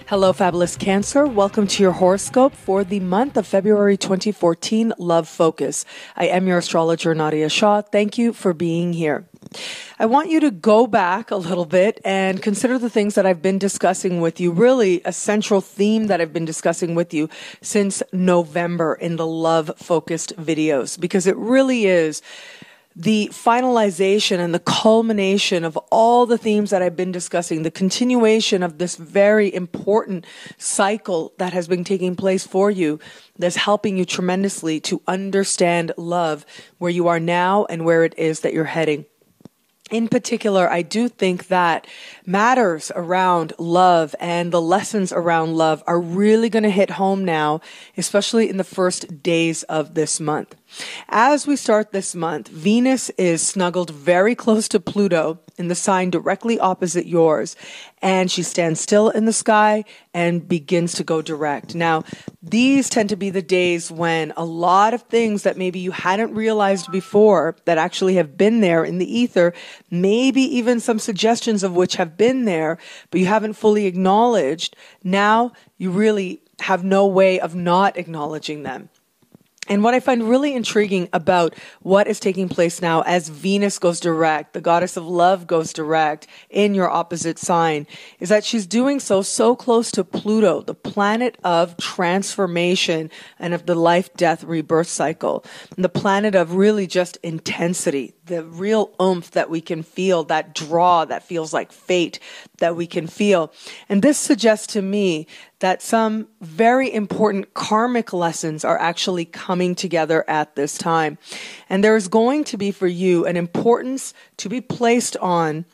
Hello, fabulous Cancer. Welcome to your horoscope for the month of February 2014, Love Focus. I am your astrologer, Nadiya Shah. Thank you for being here. I want you to go back a little bit and consider the things that I've been discussing with you, really a central theme that I've been discussing with you since November in the love-focused videos, because it really is the finalization and the culmination of all the themes that I've been discussing, the continuation of this very important cycle that has been taking place for you, that's helping you tremendously to understand love, where you are now and where it is that you're heading. In particular, I do think that matters around love and the lessons around love are really going to hit home now, especially in the first days of this month. As we start this month, Venus is snuggled very close to Pluto in the sign directly opposite yours, and she stands still in the sky and begins to go direct. Now, these tend to be the days when a lot of things that maybe you hadn't realized before that actually have been there in the ether, maybe even some suggestions of which have been there, but you haven't fully acknowledged. Now you really have no way of not acknowledging them. And what I find really intriguing about what is taking place now as Venus goes direct, the goddess of love goes direct in your opposite sign, is that she's doing so close to Pluto, the planet of transformation and of the life, death, rebirth cycle, and the planet of really just intensity, the real oomph that we can feel, that draw that feels like fate that we can feel. And this suggests to me that some very important karmic lessons are actually coming together at this time. And there is going to be for you an importance to be placed on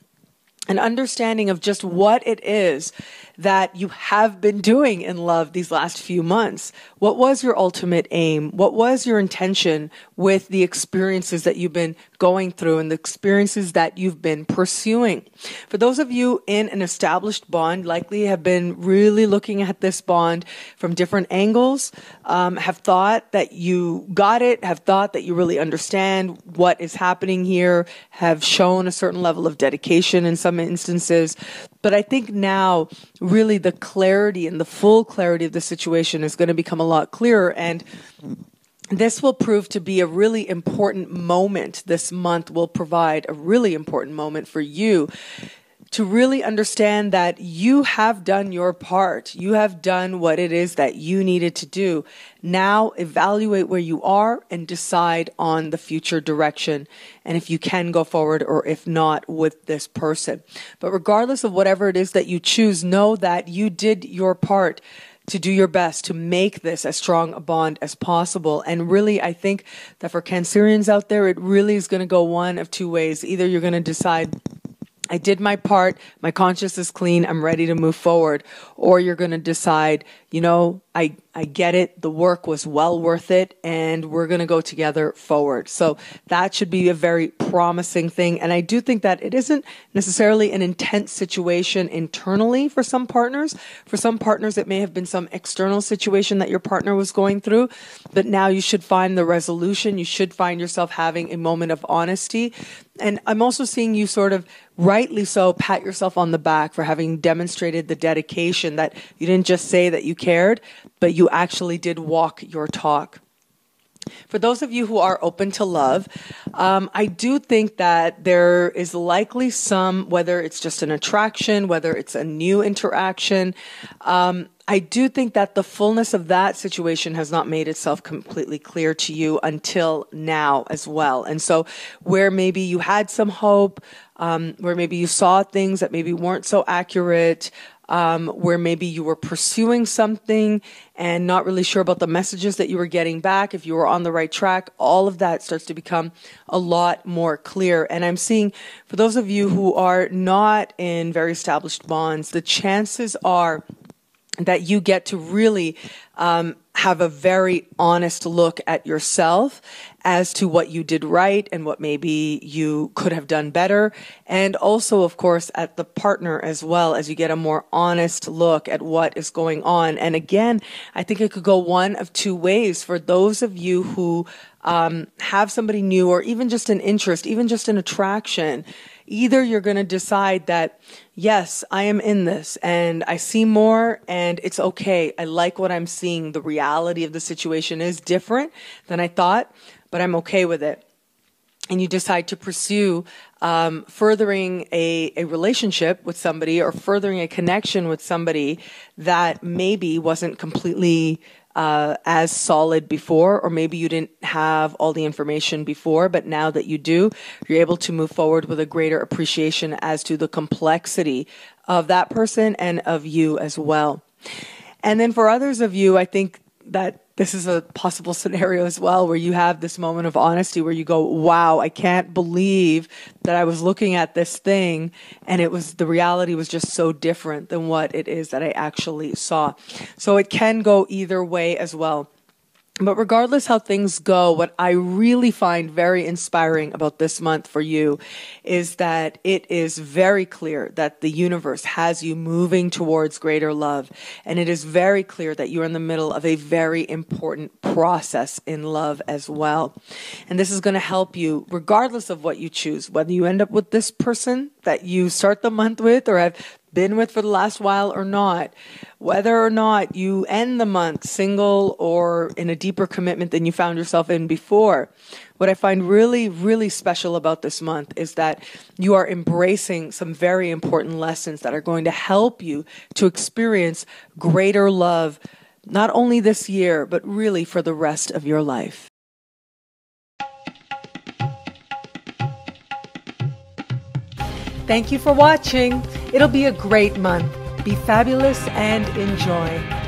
an understanding of just what it is that you have been doing in love these last few months. What was your ultimate aim? What was your intention with the experiences that you've been going through and the experiences that you've been pursuing? For those of you in an established bond, likely have been really looking at this bond from different angles, have thought that you got it, have thought that you really understand what is happening here, have shown a certain level of dedication in some instances. But I think now really the clarity and the full clarity of the situation is going to become a lot clearer. And this will prove to be a really important moment. This month will provide a really important moment for you to really understand that you have done your part. You have done what it is that you needed to do. Now evaluate where you are and decide on the future direction, and if you can go forward or if not with this person. But regardless of whatever it is that you choose, know that you did your part to do your best to make this as strong a bond as possible. And really, I think that for Cancerians out there, it really is going to go one of two ways. Either you're going to decide, I did my part, my conscience is clean, I'm ready to move forward. Or you're going to decide, you know, I get it, the work was well worth it, and we're going to go together forward. So that should be a very promising thing. And I do think that it isn't necessarily an intense situation internally for some partners. For some partners, it may have been some external situation that your partner was going through, but now you should find the resolution. You should find yourself having a moment of honesty. And I'm also seeing you sort of, rightly so, pat yourself on the back for having demonstrated the dedication, that you didn't just say that you cared, but you actually did walk your talk. For those of you who are open to love, I do think that there is likely some, whether it's just an attraction, whether it's a new interaction, I do think that the fullness of that situation has not made itself completely clear to you until now as well. And so where maybe you had some hope, where maybe you saw things that maybe weren't so accurate, where maybe you were pursuing something and not really sure about the messages that you were getting back, if you were on the right track, all of that starts to become a lot more clear. And I'm seeing, for those of you who are not in very established bonds, the chances are that you get to really have a very honest look at yourself as to what you did right and what maybe you could have done better. And also, of course, at the partner as well, as you get a more honest look at what is going on. And again, I think it could go one of two ways for those of you who have somebody new, or even just an interest, even just an attraction. Either you're going to decide that, yes, I am in this and I see more and it's okay. I like what I'm seeing. The reality of the situation is different than I thought, but I'm okay with it. And you decide to pursue furthering a relationship with somebody or furthering a connection with somebody that maybe wasn't completely as solid before, or maybe you didn't have all the information before, but now that you do, you're able to move forward with a greater appreciation as to the complexity of that person and of you as well. And then for others of you, I think that this is a possible scenario as well, where you have this moment of honesty where you go, wow, I can't believe that I was looking at this thing and the reality was just so different than what it is that I actually saw. So it can go either way as well. But regardless how things go, what I really find very inspiring about this month for you is that it is very clear that the universe has you moving towards greater love. And it is very clear that you're in the middle of a very important process in love as well. And this is going to help you regardless of what you choose, whether you end up with this person that you start the month with or have been with for the last while or not, whether or not you end the month single or in a deeper commitment than you found yourself in before. What I find really, really special about this month is that you are embracing some very important lessons that are going to help you to experience greater love, not only this year, but really for the rest of your life. Thank you for watching. It'll be a great month. Be fabulous and enjoy.